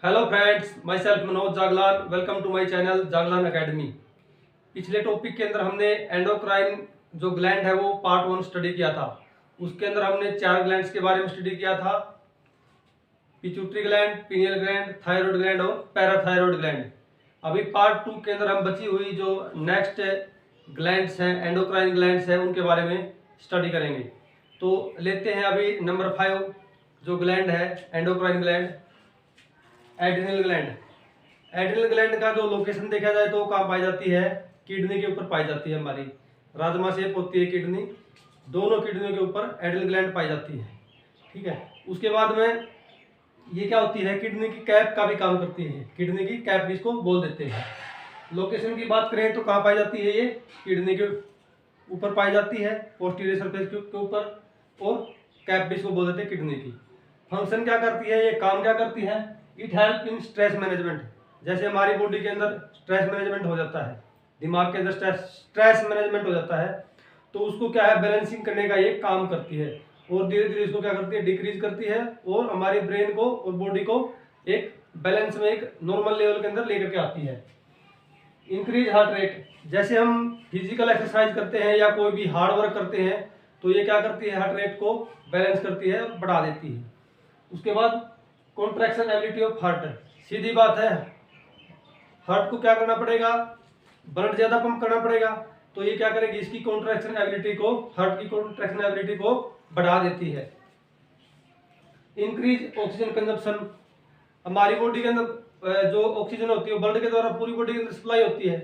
Hello friends, myself Manoj Jaglan. Welcome to my channel Jaglan academy. पिछले topic के अंदर हमने एंडोक्राइन जो ग्लैंड है वो पार्ट 1 स्टडी किया था। उसके अंदर हमने 4 ग्लैंड्स के बारे में स्टडी किया था: pituitary gland, pineal gland, thyroid gland और पैराथायराइड ग्लैंड। अभी पार्ट 2 के अंदर हम बची हुई जो नेक्स्ट ग्लैंड्स हैं, एंडोक्राइन ग्लैंड्स हैं, उनके बारे में स्टडी करेंगे। तो लेते हैं अभी नंबर 5 जो ग्लैंड है endocrine gland, adrenal gland. Adrenal gland का जो लोकेशन देखा जाए तो कहाँ पाई जाती है? किडनी के ऊपर पाई जाती है। हमारी राजमा शेप होती है किडनी, दोनों किडनियों के ऊपर एड्रिनल ग्लैंड पाई जाती है। ठीक है। उसके बाद में ये क्या होती है, किडनी की कैप का भी काम करती है। किडनी की कैप भी इसको बोल देते हैं। लोकेशन की बात करें तो कहाँ पाई जाती है? ये किडनी के ऊपर पाई जाती है, पोस्टीरियर सरफेस के ऊपर, और कैप भी इसको बोल देते हैं किडनी की। फंक्शन क्या करती है, ये काम क्या करती है? It help in stress management. जैसे हमारी बॉडी के अंदर स्ट्रेस मैनेजमेंट हो जाता है, दिमाग के अंदर स्ट्रेस मैनेजमेंट हो जाता है, तो उसको क्या है, बैलेंसिंग करने का ये काम करती है। और धीरे धीरे इसको क्या करती है, डिक्रीज करती है, और हमारे ब्रेन को और बॉडी को एक बैलेंस में, एक नॉर्मल लेवल के अंदर लेकर के आती है। Increase heart rate. जैसे हम फिजिकल एक्सरसाइज करते हैं या कोई भी हार्ड वर्क करते हैं तो ये क्या करती है, हार्ट रेट को बैलेंस करती है, बढ़ा देती है। उसके बाद कॉन्ट्रैक्शन एबिलिटी ऑफ हार्ट। सीधी बात है, हार्ट को क्या करना पड़ेगा, ब्लड ज्यादा पंप करना पड़ेगा, तो ये क्या करेगी, इसकी कॉन्ट्रैक्शन एबिलिटी को, हार्ट की कॉन्ट्रैक्शन एबिलिटी को बढ़ा देती है। Increase oxygen consumption. हमारी बॉडी के अंदर जो ऑक्सीजन होती है ब्लड के द्वारा पूरी बॉडी के अंदर सप्लाई होती है,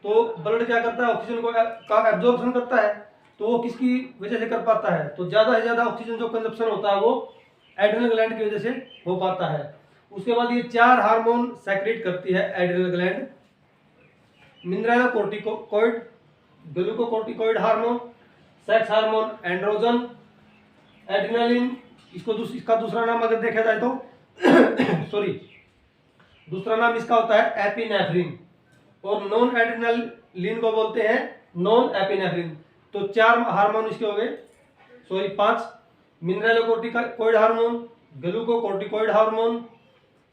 तो ब्लड क्या करता है, ऑक्सीजन को का एब्जॉर्प्शन करता है। तो वो किसकी वजह से कर पाता है? तो ज्यादा से ज्यादा ऑक्सीजन जो कंजप्शन होता है वो एड्रिनल ग्लैंड की वजह से हो पाता है। उसके बाद ये 4 हार्मोन सेक्रेट करती है adrenal gland: mineralocorticoid, glucocorticoid hormone, sex hormone androgen, adrenaline. इसका दूसरा नाम अगर देखा जाए तो सॉरी, दूसरा नाम इसका होता है एपिनेफ्रिन, और नॉन एड्रिनालिन को बोलते हैं नॉन एपिनेफ्रिन। तो 4 हार्मोन इसके हो गए, sorry 5: mineralocorticoid hormone, glucocorticoid hormone,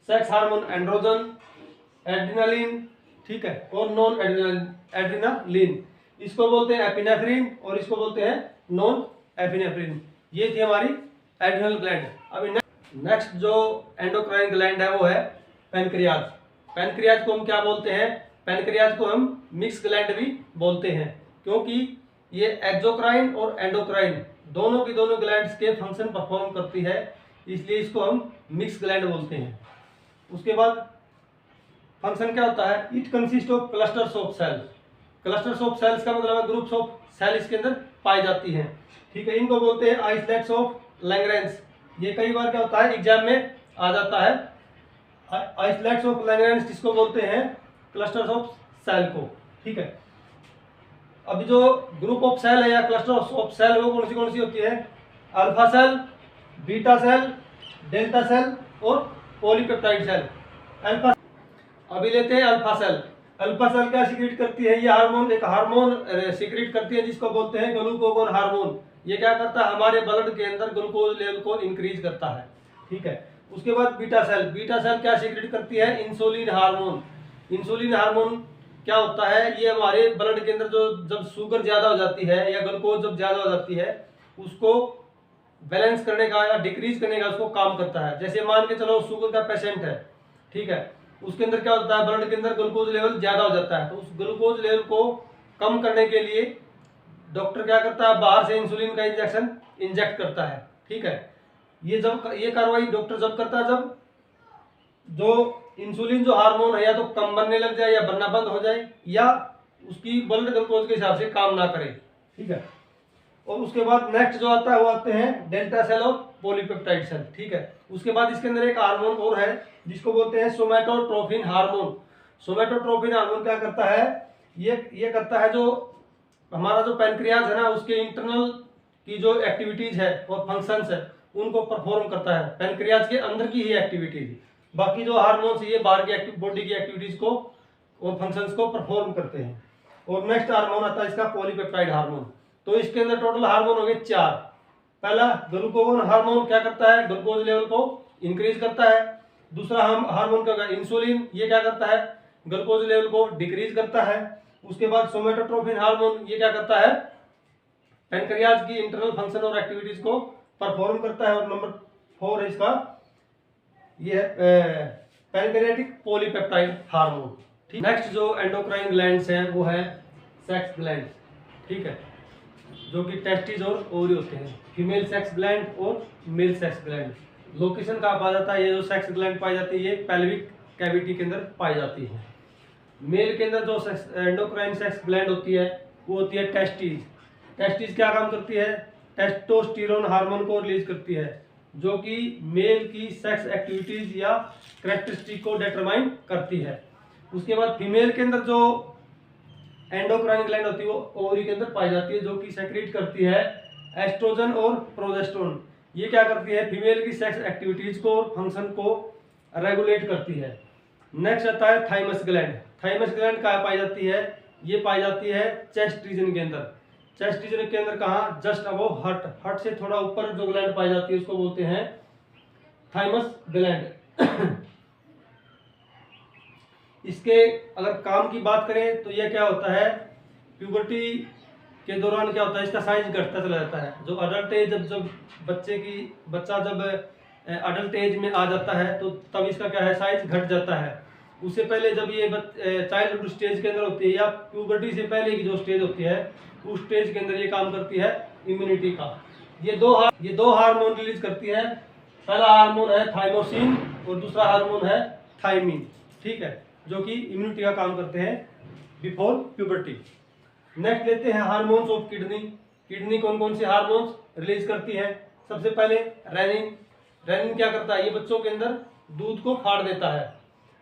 sex hormone androgen, adrenaline, ठीक है, और नॉन एड्रिनालिन। इसको बोलते हैं एपिनेफ्रिन और इसको बोलते हैं नॉन एपिनेफ्रिन। ये थी हमारी एड्रिनल ग्लैंड। अभी नेक्स्ट जो एंडोक्राइन ग्लैंड है वो है पैनक्रियाज। पैनक्रियाज को हम क्या बोलते हैं? पैनक्रियाज को हम मिक्स ग्लैंड भी बोलते हैं, क्योंकि ये एक्सोक्राइन और एंडोक्राइन दोनों की दोनों ग्लैंड्स के फंक्शन परफॉर्म करती है, इसलिए इसको हम मिक्स ग्लैंड बोलते हैं। उसके बाद फंक्शन क्या होता है? It consist of clusters of cells. Clusters of cells का मतलब है ग्रुप्स ऑफ सेल इसके अंदर पाई जाती हैं। ठीक है, इनको बोलते हैं आइसलेट्स ऑफ लैग्रेंज। ये कई बार क्या होता है, एग्जाम में आ जाता है। आइसलेट्स ऑफ लैग्रेंज किसको बोलते हैं? क्लस्टर्स ऑफ सेल को। ठीक है। अभी जो ग्रुप ऑफ सेल है या क्लस्टर ऑफ सेल वो कौन सी होती है? Alpha cell, beta cell, delta cell और पॉलीपेप्टाइड सेल। अल्फा, अभी लेते हैं अल्फा सेल। अल्फा सेल क्या सीक्रेट करती है? ये हार्मोन, एक हार्मोन सीक्रेट करती है जिसको बोलते हैं ग्लूकागोन हार्मोन। ये क्या करता है, हमारे ब्लड के अंदर ग्लूकोज लेवल को इंक्रीज करता है। ठीक है। उसके बाद बीटा सेल। बीटा सेल क्या सीक्रेट करती है? Insulin hormone. इंसुलिन हार्मोन क्या होता है, ये हमारे ब्लड के अंदर जो जब शुगर ज्यादा हो जाती है या ग्लूकोज जब ज्यादा हो जाती है उसको बैलेंस करने का या डिक्रीज करने का उसको काम करता है। जैसे मान के चलो शुगर का पेशेंट है, ठीक है, उसके अंदर क्या होता है, ब्लड के अंदर ग्लूकोज लेवल ज्यादा हो जाता है, तो उस ग्लूकोज लेवल को कम करने के लिए डॉक्टर क्या करता है, बाहर से इंसुलिन का इंजेक्शन इंजेक्ट करता है। ठीक है। ये कार्रवाई डॉक्टर जब करता है जब जो इंसुलिन जो हार्मोन है या तो कम बनने लग जाए या बनना बंद हो जाए या उसकी ब्लड ग्लूकोज के हिसाब से काम ना करे। ठीक है। और उसके बाद नेक्स्ट जो आता है वो आते हैं डेल्टा सेल और पॉलीपेप्टाइड सेल। ठीक है। उसके बाद इसके अंदर एक हार्मोन और है जिसको बोलते हैं सोमैटोट्रोपिन हार्मोन। सोमैटोट्रोपिन हार्मोन क्या करता है, ये करता है जो हमारा जो पैनक्रियाज है ना उसके इंटरनल की जो एक्टिविटीज है और फंक्शंस है उनको परफॉर्म करता है, पैनक्रियाज के अंदर की ही एक्टिविटीज। बाकी जो हार्मोन्स ये बाहर की बॉडी की एक्टिविटीज को और फंक्शंस को परफॉर्म करते हैं। और नेक्स्ट हार्मोन आता है इसका पॉलीपेप्टाइड हार्मोन। तो इसके अंदर टोटल हार्मोन हो गए 4। पहला ग्लूकागोन हार्मोन क्या करता है, ग्लूकोज लेवल को इंक्रीज करता है। दूसरा हम हार्मोन का इंसुलिन, ये क्या करता है, ग्लूकोज लेवल को डिक्रीज करता है। उसके बाद सोमेटोट्रोपिन हार्मोन, ये क्या करता है, पैनक्रियाज की इंटरनल फंक्शन और एक्टिविटीज को परफॉर्म करता है। और नंबर 4 है इसका, ये है पैनक्रियाटिक पॉलीपेप्टाइड हार्मोन। ठीक, नेक्स्ट जो एंडोक्राइन ग्लैंड्स हैं वो है सेक्स ग्लैंड, ठीक है, जो कि टेस्टिस और ओवरी होते हैं, फीमेल सेक्स ग्लैंड और मेल सेक्स ग्लैंड। लोकेशन कहाँ पाया जाता है, ये जो सेक्स ग्लैंड पाई जाती है ये पेल्विक कैविटी के अंदर पाई जाती है। मेल के अंदर जो एंडोक्राइन सेक्स ग्लैंड होती है वो होती है टेस्टिस। टेस्टिस क्या काम करती है, टेस्टोस्टेरोन हार्मोन को रिलीज करती है, जो कि मेल की सेक्स एक्टिविटीज या कैरेक्टरिस्टिक को डिटरमाइन करती है। उसके बाद फीमेल के अंदर जो एंडोक्राइन ग्लैंड होती है वो ओवरी के अंदर पाई जाती है, जो कि सेक्रेट करती है एस्ट्रोजन और प्रोजेस्टेरोन। ये क्या करती है, फीमेल की सेक्स एक्टिविटीज को और फंक्शन को रेगुलेट करती है। नेक्स्ट आता है थाइमस ग्लैंड। थाइमस ग्लैंड कहाँ पाई जाती है, ये पाई जाती है चेस्ट रीजन के अंदर। चेस्ट रीजन के अंदर कहाँ, जस्ट अबव हार्ट, हार्ट से थोड़ा ऊपर जो ग्लैंड पाई जाती है उसको बोलते हैं थाइमस ग्लैंड। इसके अगर काम की बात करें तो यह क्या होता है, प्यूबर्टी के दौरान क्या होता है, इसका साइज घटता चला जाता है। जो अडल्ट एज, जब बच्चा जब अडल्ट एज में आ जाता है तो तब इसका क्या है, साइज घट जाता है। उससे पहले जब ये चाइल्डहुड स्टेज के अंदर होती है या प्यूबर्टी से पहले की जो स्टेज होती है उस स्टेज के अंदर ये काम करती है इम्यूनिटी का। ये दो हार्मोन रिलीज करती है। पहला हार्मोन है थाइमोसिन और दूसरा हार्मोन है थाइमिन, ठीक है, जो कि इम्यूनिटी का काम करते हैं बिफोर प्यूबर्टी। नेक्स्ट लेते हैं हार्मोन्स ऑफ किडनी। किडनी कौन कौन से हार्मोन्स रिलीज करती है, सबसे पहले रेनिन। रेनिन क्या करता है, ये बच्चों के अंदर दूध को फाड़ देता है।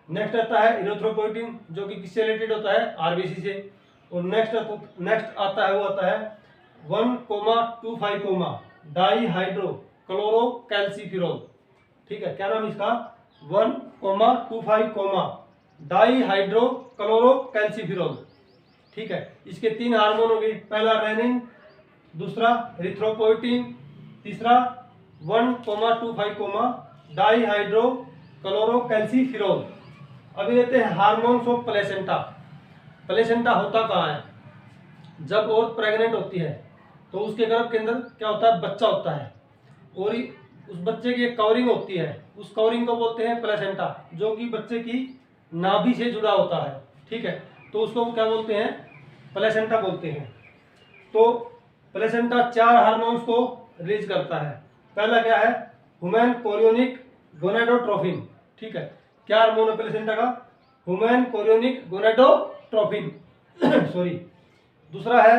नेक्स्ट आता है इरिथ्रोपोइटिन, जो कि किससे रिलेटेड होता है, आरबीसी से। और नेक्स्ट आता है वो आता है 1,25 डाईहाइड्रो क्लोरोकैल्सिफेरॉल, ठीक है, क्या नाम इसका, 1,25 डाईहाइड्रो क्लोरोकैल्सिफेरॉल, ठीक है। इसके 3 हार्मोन हो गए, पहला रेनिन, दूसरा इरिथ्रोपोइटिन, तीसरा 1,25 डाईहाइड्रो क्लोरोकैल्सिफेरॉल। अभी लेते हैं हार्मोन्स ऑफ प्लेसेंटा। प्लेसेंटा होता कहाँ है, जब औरत प्रेग्नेंट होती है तो उसके गर्भ के अंदर क्या होता है, बच्चा होता है, और उस बच्चे की एक कवरिंग होती है, उस कवरिंग को बोलते हैं प्लेसेंटा, जो कि बच्चे की नाभि से जुड़ा होता है, ठीक है, तो उसको क्या बोलते हैं, प्लेसेंटा बोलते हैं। तो प्लेसेंटा 4 हार्मोन्स को रिलीज करता है। पहला क्या है, ह्यूमन कोरियोनिक गोनाडोट्रोफिन, ठीक है, क्या हार्मोन है प्लेसेंटा का, ह्यूमन कोरियोनिक गोनाडोट्रोफिन सॉरी। दूसरा है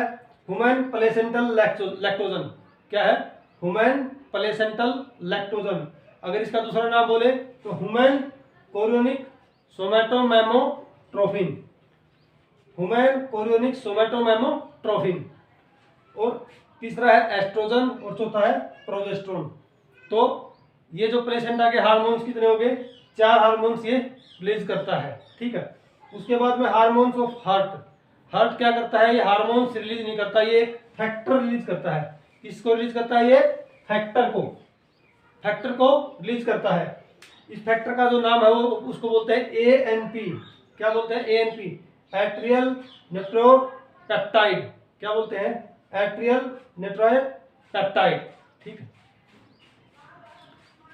ह्यूमन प्लेसेंटल लैक्टोजन, क्या है, ह्यूमन प्लेसेंटल लैक्टोजन। अगर इसका दूसरा नाम बोले तो ह्यूमन कोरियोनिक सोमैटोमेमोट्रोफिन, ह्यूमन कोरियोनिक सोमैटोमेमोट्रोफिन। और तीसरा है एस्ट्रोजन और चौथा है प्रोजेस्टेरोन। तो ये जो प्लेसेंटा के हार्मोन्स कितने हो गए, 4 हार्मोन्स ये रिलीज करता है, ठीक है। उसके बाद में हार्मोन्स ऑफ हार्ट। हार्ट क्या करता है, ये हार्मोन्स रिलीज नहीं करता, ये फैक्टर रिलीज करता है। किसको रिलीज करता है, ये फैक्टर को रिलीज करता है। इस फैक्टर का जो नाम है वो उसको बोलते हैं ANP। क्या बोलते हैं, ANP, एट्रियल नेट्रोपेप्टाइड। क्या बोलते हैं, एट्रियल नेट्रोपेप्टाइड, ठीक है।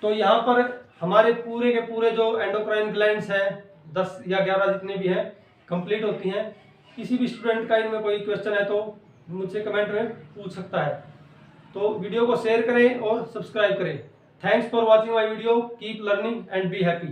तो यहाँ पर हमारे पूरे के पूरे जो एंडोक्राइन ग्लैंड्स हैं 10 या 11 जितने भी हैं कंप्लीट होती हैं। किसी भी स्टूडेंट का इनमें कोई क्वेश्चन है तो मुझसे कमेंट में पूछ सकता है। तो वीडियो को शेयर करें और सब्सक्राइब करें। Thanks for watching my video, keep learning and be happy.